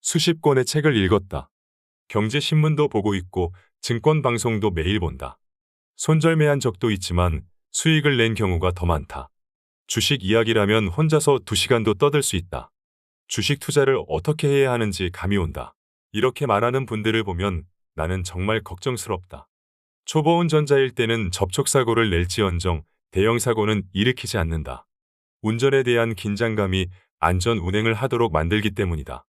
수십 권의 책을 읽었다. 경제신문도 보고 있고 증권방송도 매일 본다. 손절매한 적도 있지만 수익을 낸 경우가 더 많다. 주식 이야기라면 혼자서 2시간도 떠들 수 있다. 주식 투자를 어떻게 해야 하는지 감이 온다. 이렇게 말하는 분들을 보면 나는 정말 걱정스럽다. 초보 운전자일 때는 접촉사고를 낼지언정 대형 사고는 일으키지 않는다. 운전에 대한 긴장감이 안전 운행을 하도록 만들기 때문이다.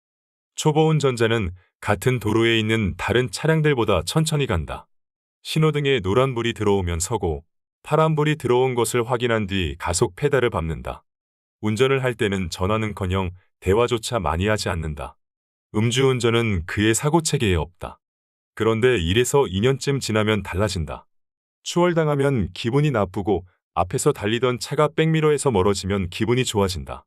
초보 운전자는 같은 도로에 있는 다른 차량들보다 천천히 간다. 신호등에 노란불이 들어오면 서고 파란불이 들어온 것을 확인한 뒤 가속 페달을 밟는다. 운전을 할 때는 전화는커녕 대화조차 많이 하지 않는다. 음주운전은 그의 사고체계에 없다. 그런데 1에서 2년쯤 지나면 달라진다. 추월당하면 기분이 나쁘고 앞에서 달리던 차가 백미러에서 멀어지면 기분이 좋아진다.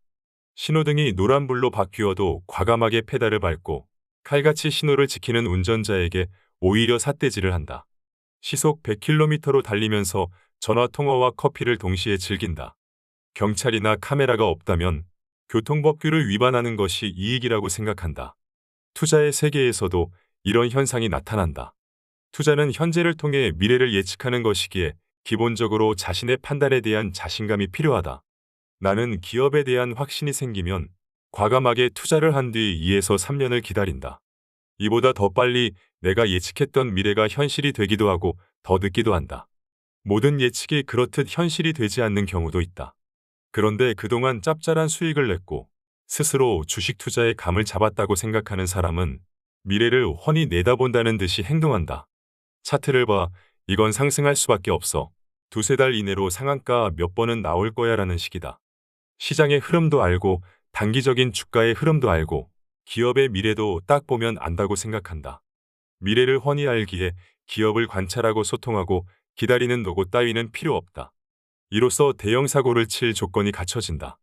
신호등이 노란불로 바뀌어도 과감하게 페달을 밟고 칼같이 신호를 지키는 운전자에게 오히려 삿대질을 한다. 시속 100km로 달리면서 전화통화와 커피를 동시에 즐긴다. 경찰이나 카메라가 없다면 교통법규를 위반하는 것이 이익이라고 생각한다. 투자의 세계에서도 이런 현상이 나타난다. 투자는 현재를 통해 미래를 예측하는 것이기에 기본적으로 자신의 판단에 대한 자신감이 필요하다. 나는 기업에 대한 확신이 생기면 과감하게 투자를 한 뒤 2에서 3년을 기다린다. 이보다 더 빨리 내가 예측했던 미래가 현실이 되기도 하고 더 늦기도 한다. 모든 예측이 그렇듯 현실이 되지 않는 경우도 있다. 그런데 그동안 짭짤한 수익을 냈고 스스로 주식 투자의 감을 잡았다고 생각하는 사람은 미래를 훤히 내다본다는 듯이 행동한다. 차트를 봐. 이건 상승할 수밖에 없어. 두세 달 이내로 상한가 몇 번은 나올 거야 라는 식이다. 시장의 흐름도 알고 단기적인 주가의 흐름도 알고 기업의 미래도 딱 보면 안다고 생각한다. 미래를 훤히 알기에 기업을 관찰하고 소통하고 기다리는 노고 따위는 필요 없다. 이로써 대형 사고를 칠 조건이 갖춰진다.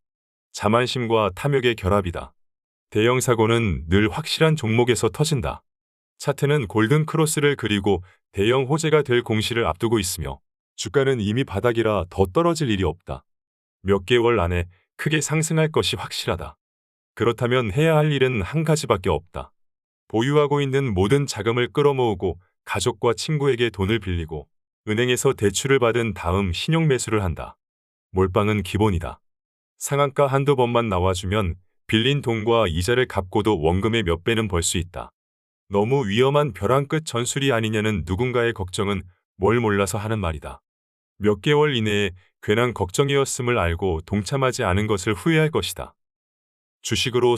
자만심과 탐욕의 결합이다. 대형 사고는 늘 확실한 종목에서 터진다. 차트는 골든 크로스를 그리고 대형 호재가 될 공시를 앞두고 있으며 주가는 이미 바닥이라 더 떨어질 일이 없다. 몇 개월 안에 크게 상승할 것이 확실하다. 그렇다면 해야 할 일은 한 가지밖에 없다. 보유하고 있는 모든 자금을 끌어모으고 가족과 친구에게 돈을 빌리고 은행에서 대출을 받은 다음 신용 매수를 한다. 몰빵은 기본이다. 상한가 한두 번만 나와주면 빌린 돈과 이자를 갚고도 원금의 몇 배는 벌 수 있다. 너무 위험한 벼랑 끝 전술이 아니냐는 누군가의 걱정은 뭘 몰라서 하는 말이다. 몇 개월 이내에 괜한 걱정이었음을 알고 동참하지 않은 것을 후회할 것이다. 주식으로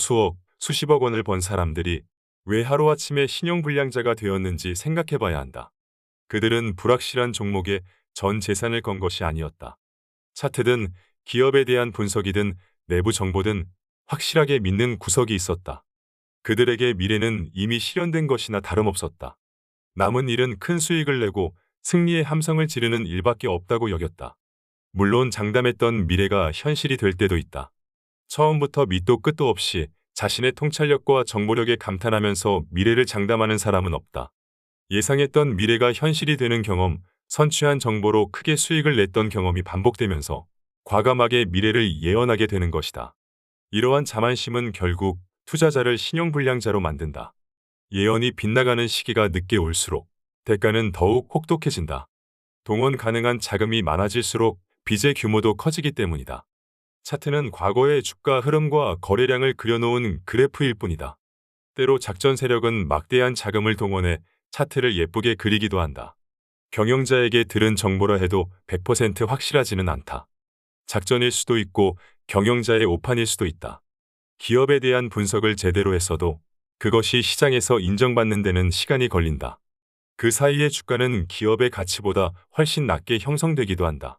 수십억 원을 번 사람들이 왜 하루아침에 신용불량자가 되었는지 생각해봐야 한다. 그들은 불확실한 종목에 전 재산을 건 것이 아니었다. 차트든 기업에 대한 분석이든 내부 정보든 확실하게 믿는 구석이 있었다. 그들에게 미래는 이미 실현된 것이나 다름없었다. 남은 일은 큰 수익을 내고 승리의 함성을 지르는 일밖에 없다고 여겼다. 물론 장담했던 미래가 현실이 될 때도 있다. 처음부터 밑도 끝도 없이 자신의 통찰력과 정보력에 감탄하면서 미래를 장담하는 사람은 없다. 예상했던 미래가 현실이 되는 경험, 선취한 정보로 크게 수익을 냈던 경험이 반복되면서 과감하게 미래를 예언하게 되는 것이다. 이러한 자만심은 결국 투자자를 신용불량자로 만든다. 예언이 빗나가는 시기가 늦게 올수록 대가는 더욱 혹독해진다. 동원 가능한 자금이 많아질수록 빚의 규모도 커지기 때문이다. 차트는 과거의 주가 흐름과 거래량을 그려놓은 그래프일 뿐이다. 때로 작전 세력은 막대한 자금을 동원해 차트를 예쁘게 그리기도 한다. 경영자에게 들은 정보라 해도 100% 확실하지는 않다. 작전일 수도 있고 경영자의 오판일 수도 있다. 기업에 대한 분석을 제대로 했어도 그것이 시장에서 인정받는 데는 시간이 걸린다. 그 사이에 주가는 기업의 가치보다 훨씬 낮게 형성되기도 한다.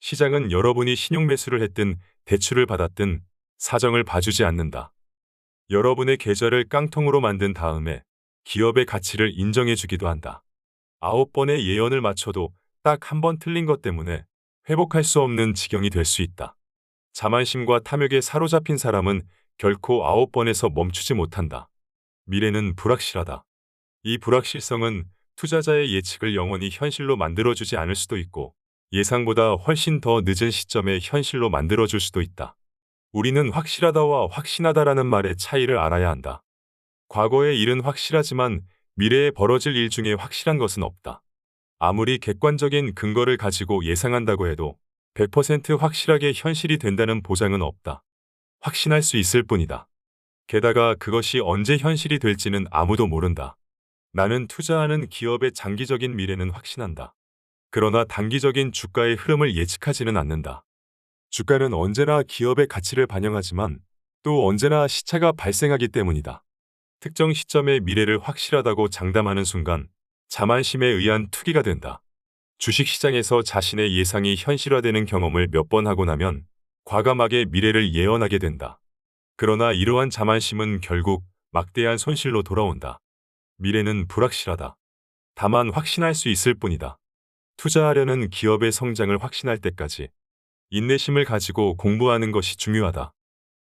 시장은 여러분이 신용 매수를 했든 대출을 받았든 사정을 봐주지 않는다. 여러분의 계좌를 깡통으로 만든 다음에 기업의 가치를 인정해주기도 한다. 9번의 예언을 맞춰도 딱 한 번 틀린 것 때문에 회복할 수 없는 지경이 될 수 있다. 자만심과 탐욕에 사로잡힌 사람은 결코 9번에서 멈추지 못한다. 미래는 불확실하다. 이 불확실성은 투자자의 예측을 영원히 현실로 만들어주지 않을 수도 있고 예상보다 훨씬 더 늦은 시점에 현실로 만들어줄 수도 있다. 우리는 확실하다와 확신하다라는 말의 차이를 알아야 한다. 과거의 일은 확실하지만 미래에 벌어질 일 중에 확실한 것은 없다. 아무리 객관적인 근거를 가지고 예상한다고 해도 100% 확실하게 현실이 된다는 보장은 없다. 확신할 수 있을 뿐이다. 게다가 그것이 언제 현실이 될지는 아무도 모른다. 나는 투자하는 기업의 장기적인 미래는 확신한다. 그러나 단기적인 주가의 흐름을 예측하지는 않는다. 주가는 언제나 기업의 가치를 반영하지만 또 언제나 시차가 발생하기 때문이다. 특정 시점의 미래를 확실하다고 장담하는 순간 자만심에 의한 투기가 된다. 주식시장에서 자신의 예상이 현실화되는 경험을 몇 번 하고 나면 과감하게 미래를 예언하게 된다. 그러나 이러한 자만심은 결국 막대한 손실로 돌아온다. 미래는 불확실하다. 다만 확신할 수 있을 뿐이다. 투자하려는 기업의 성장을 확신할 때까지 인내심을 가지고 공부하는 것이 중요하다.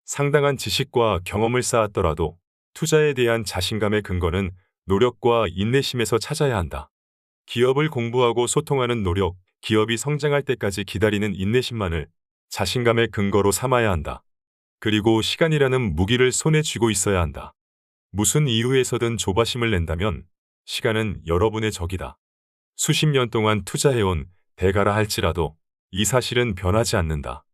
상당한 지식과 경험을 쌓았더라도 투자에 대한 자신감의 근거는 노력과 인내심에서 찾아야 한다. 기업을 공부하고 소통하는 노력, 기업이 성장할 때까지 기다리는 인내심만을 자신감의 근거로 삼아야 한다. 그리고 시간이라는 무기를 손에 쥐고 있어야 한다. 무슨 이유에서든 조바심을 낸다면 시간은 여러분의 적이다. 수십 년 동안 투자해온 대가라 할지라도 이 사실은 변하지 않는다.